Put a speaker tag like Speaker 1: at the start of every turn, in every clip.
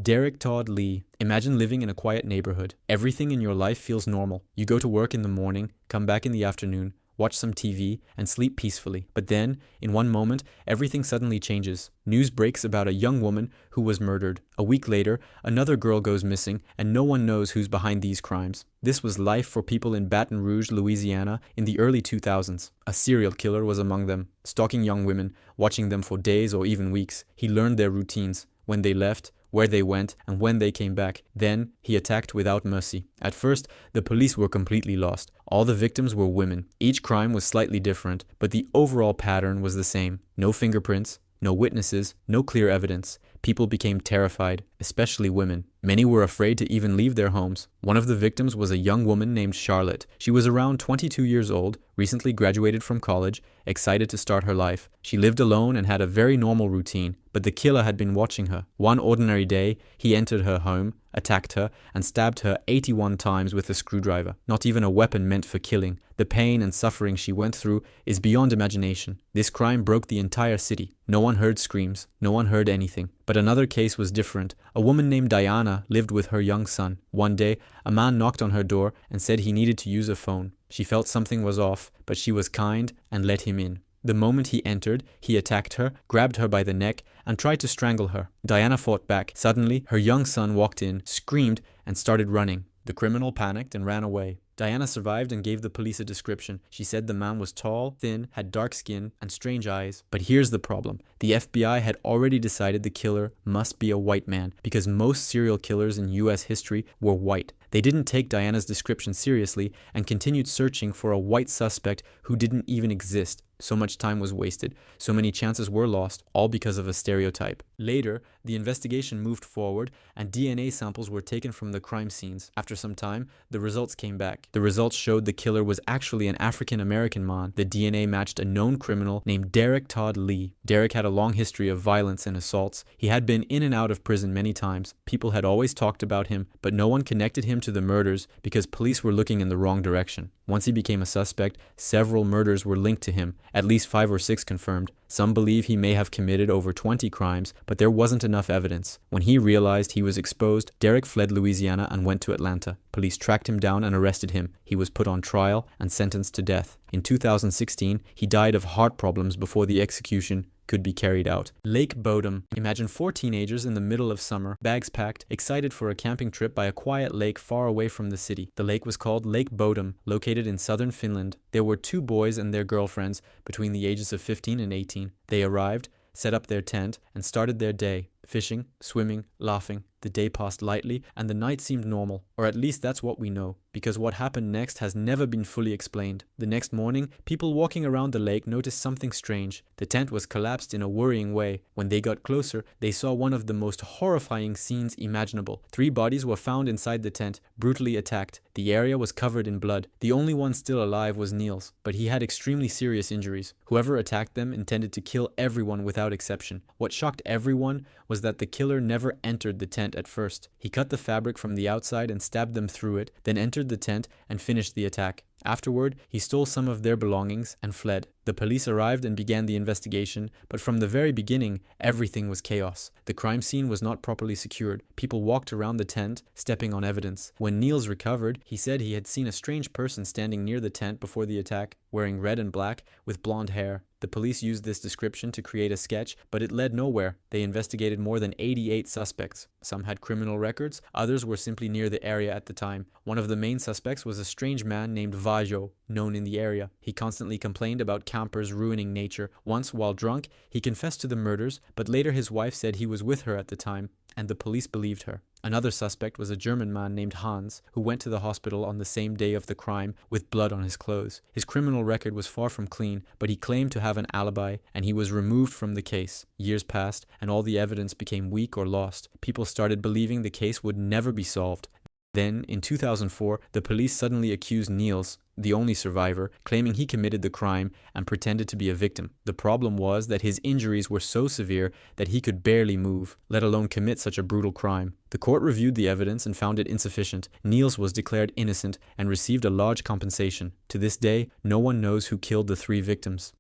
Speaker 1: Derrick Todd Lee. Imagine living in a quiet neighborhood. Everything in your life feels normal. You go to work in the morning, come back in the afternoon, watch some TV, and sleep peacefully. But then, in one moment, everything suddenly changes. News breaks about a young woman who was murdered. A week later, another girl goes missing, and no one knows who's behind these crimes. This was life for people in Baton Rouge, Louisiana, in the early 2000s. A serial killer was among them, stalking young women, watching them for days or even weeks. He learned their routines, when they left, where they went, and when they came back. Then, he attacked without mercy. At first, the police were completely lost. All the victims were women. Each crime was slightly different, but the overall pattern was the same. No fingerprints, no witnesses, no clear evidence. People became terrified, especially women. Many were afraid to even leave their homes. One of the victims was a young woman named Charlotte. She was around 22 years old, recently graduated from college, excited to start her life. She lived alone and had a very normal routine, but the killer had been watching her. One ordinary day, he entered her home, attacked her, and stabbed her 81 times with a screwdriver. Not even a weapon meant for killing. The pain and suffering she went through is beyond imagination. This crime broke the entire city. No one heard screams. No one heard anything. But another case was different. A woman named Diana lived with her young son. One day, a man knocked on her door and said he needed to use a phone. She felt something was off, but she was kind and let him in. The moment he entered, he attacked her, grabbed her by the neck, and tried to strangle her. Diana fought back. Suddenly, her young son walked in, screamed, and started running. The criminal panicked and ran away. Diana survived and gave the police a description. She said the man was tall, thin, had dark skin, and strange eyes. But here's the problem. The FBI had already decided the killer must be a white man, because most serial killers in US history were white. They didn't take Diana's description seriously and continued searching for a white suspect who didn't even exist. So much time was wasted. So many chances were lost, all because of a stereotype. Later, the investigation moved forward and DNA samples were taken from the crime scenes. After some time, the results came back. The results showed the killer was actually an African-American man. The DNA matched a known criminal named Derrick Todd Lee. Derrick had a long history of violence and assaults. He had been in and out of prison many times. People had always talked about him, but no one connected him to the murders because police were looking in the wrong direction. Once he became a suspect, several murders were linked to him, at least 5 or 6 confirmed. Some believe he may have committed over 20 crimes, but there wasn't enough evidence. When he realized he was exposed, Derrick fled Louisiana and went to Atlanta. Police tracked him down and arrested him. He was put on trial and sentenced to death. In 2016, he died of heart problems before the execution could be carried out. Lake Bodom. Imagine 4 teenagers in the middle of summer, bags packed, excited for a camping trip by a quiet lake far away from the city. The lake was called Lake Bodom, located in southern Finland. There were 2 boys and their girlfriends between the ages of 15 and 18. They arrived, set up their tent, and started their day. Fishing, swimming, laughing. The day passed lightly, and the night seemed normal. Or at least that's what we know, because what happened next has never been fully explained. The next morning, people walking around the lake noticed something strange. The tent was collapsed in a worrying way. When they got closer, they saw one of the most horrifying scenes imaginable. 3 bodies were found inside the tent, brutally attacked. The area was covered in blood. The only one still alive was Niels, but he had extremely serious injuries. Whoever attacked them intended to kill everyone without exception. What shocked everyone was that the killer never entered the tent at first. He cut the fabric from the outside and stabbed them through it, then entered the tent and finished the attack. Afterward, he stole some of their belongings and fled. The police arrived and began the investigation, but from the very beginning, everything was chaos. The crime scene was not properly secured. People walked around the tent, stepping on evidence. When Niels recovered, he said he had seen a strange person standing near the tent before the attack, wearing red and black, with blonde hair. The police used this description to create a sketch, but it led nowhere. They investigated more than 88 suspects. Some had criminal records, others were simply near the area at the time. One of the main suspects was a strange man named Vajo, known in the area. He constantly complained about campers ruining nature. Once, while drunk, he confessed to the murders, but later his wife said he was with her at the time, and the police believed her. Another suspect was a German man named Hans, who went to the hospital on the same day of the crime with blood on his clothes. His criminal record was far from clean, but he claimed to have an alibi, and he was removed from the case. Years passed, and all the evidence became weak or lost. People started believing the case would never be solved. Then, in 2004, the police suddenly accused Niels, the only survivor, claiming he committed the crime and pretended to be a victim. The problem was that his injuries were so severe that he could barely move, let alone commit such a brutal crime. The court reviewed the evidence and found it insufficient. Niels was declared innocent and received a large compensation. To this day, no one knows who killed the 3 victims.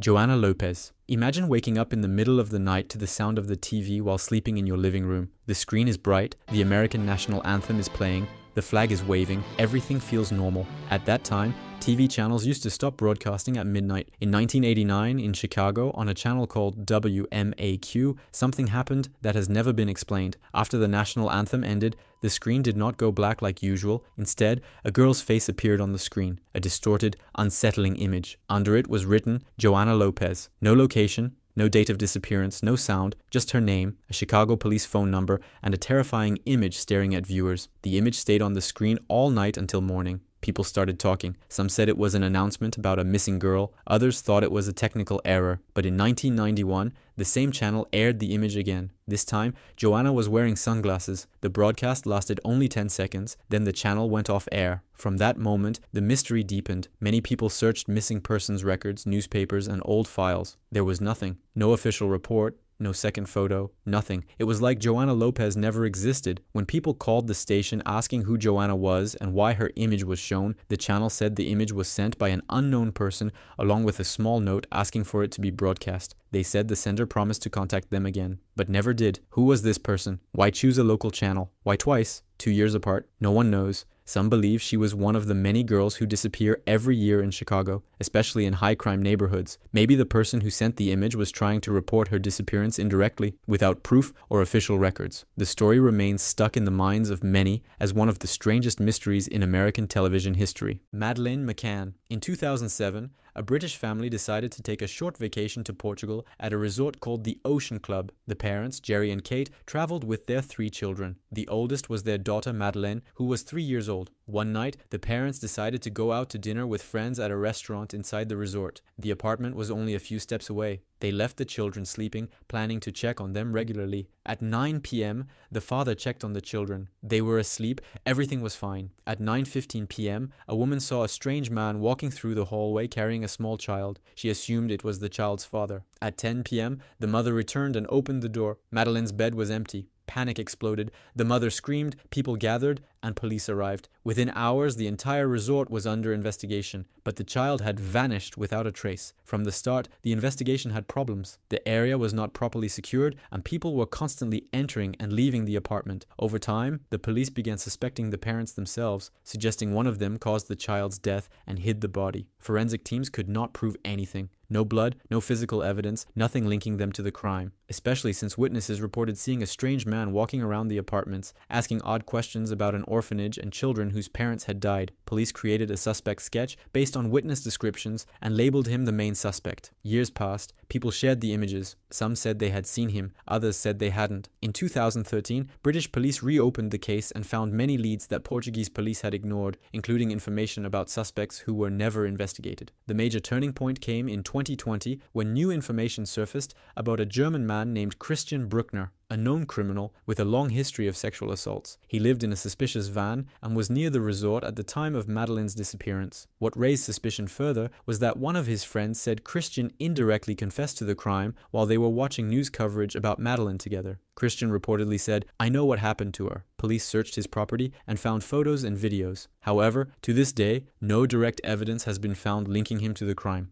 Speaker 1: Joanna Lopez. Imagine waking up in the middle of the night to the sound of the TV while sleeping in your living room. The screen is bright, the American national anthem is playing, the flag is waving, everything feels normal. At that time, TV channels used to stop broadcasting at midnight. In 1989, in Chicago, on a channel called WMAQ, something happened that has never been explained. After the national anthem ended, the screen did not go black like usual. Instead, a girl's face appeared on the screen, a distorted, unsettling image. Under it was written, Joanna Lopez. No location, no date of disappearance, no sound, just her name, a Chicago police phone number, and a terrifying image staring at viewers. The image stayed on the screen all night until morning. People started talking. Some said it was an announcement about a missing girl. Others thought it was a technical error. But in 1991, the same channel aired the image again. This time, Joanna was wearing sunglasses. The broadcast lasted only 10 seconds. Then the channel went off air. From that moment, the mystery deepened. Many people searched missing persons records, newspapers, and old files. There was nothing. No official report. No second photo, nothing. It was like Joanna Lopez never existed. When people called the station asking who Joanna was and why her image was shown, the channel said the image was sent by an unknown person along with a small note asking for it to be broadcast. They said the sender promised to contact them again, but never did. Who was this person? Why choose a local channel? Why twice? 2 years apart? No one knows. Some believe she was one of the many girls who disappear every year in Chicago, especially in high-crime neighborhoods. Maybe the person who sent the image was trying to report her disappearance indirectly, without proof or official records. The story remains stuck in the minds of many as one of the strangest mysteries in American television history. Madeleine McCann. In 2007, a British family decided to take a short vacation to Portugal at a resort called the Ocean Club. The parents, Jerry and Kate, traveled with their 3 children. The oldest was their daughter Madeleine, who was 3 years old. One night, the parents decided to go out to dinner with friends at a restaurant inside the resort. The apartment was only a few steps away. They left the children sleeping, planning to check on them regularly. At 9 p.m., the father checked on the children. They were asleep. Everything was fine. At 9:15 p.m., a woman saw a strange man walking through the hallway carrying a small child. She assumed it was the child's father. At 10 p.m., the mother returned and opened the door. Madeleine's bed was empty. Panic exploded. The mother screamed, people gathered, and police arrived. Within hours, the entire resort was under investigation, but the child had vanished without a trace. From the start, the investigation had problems. The area was not properly secured, and people were constantly entering and leaving the apartment. Over time, the police began suspecting the parents themselves, suggesting one of them caused the child's death and hid the body. Forensic teams could not prove anything. No blood, no physical evidence, nothing linking them to the crime, especially since witnesses reported seeing a strange man walking around the apartments, asking odd questions about an orphanage and children whose parents had died. Police created a suspect sketch based on witness descriptions and labeled him the main suspect. Years passed, people shared the images. Some said they had seen him, others said they hadn't. In 2013, British police reopened the case and found many leads that Portuguese police had ignored, including information about suspects who were never investigated. The major turning point came in 2020 when new information surfaced about a German man named Christian Bruckner, a known criminal with a long history of sexual assaults. He lived in a suspicious van and was near the resort at the time of Madeleine's disappearance. What raised suspicion further was that one of his friends said Christian indirectly confessed to the crime while they were watching news coverage about Madeleine together. Christian reportedly said, "I know what happened to her." Police searched his property and found photos and videos. However, to this day, no direct evidence has been found linking him to the crime.